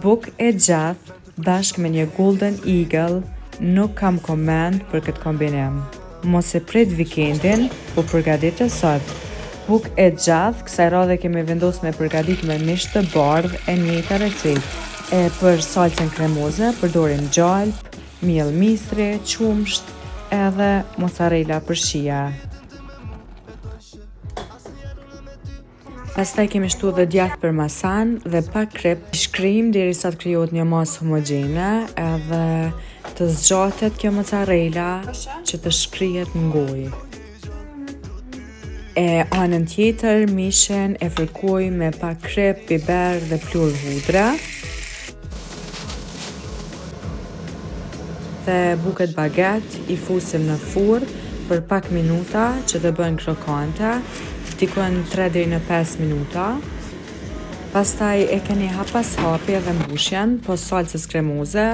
Buk e gjathë bashkë me një Golden Eagle, nuk kam koment për këtë kombinim. Mos e prit vikendin, po përgatitë sot. Buk e gjathë, kësaj radhe kemi vendosur me përgatitë me mish të bardhë e njëjta recetë. E për salcën kremoze përdorim gjalp, miell misri, qumsht edhe mozzarella për shija. Pastaj kemi shtu dhe djath për masan dhe pak krip. Shkrim derisa të krijohet një masë homogjene edhe të zgjatet kjo mozzarella që të shkrihet n'gojë. E anën tjetër mishin e fërkoj me pak krip, biber dhe pluhur hudra. Dhe buket baget i fusim në furrë për pak minuta që të bëhen krokante, dikon 3 deri në 5 minuta. Pastaj e keni hap pas hapi edhe mbushjen, po salcës kremoze.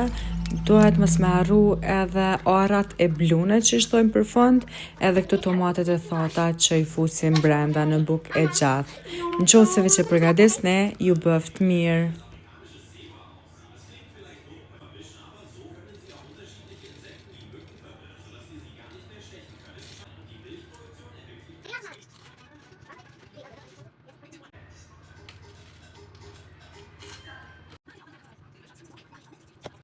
Duhet mos me harru edhe arrat e blune që i shtojmë për fund, edhe këto tomatet e thata që i fusim brenda në buk e gjathë. Nëse që përgatisni, ju bëft mirë.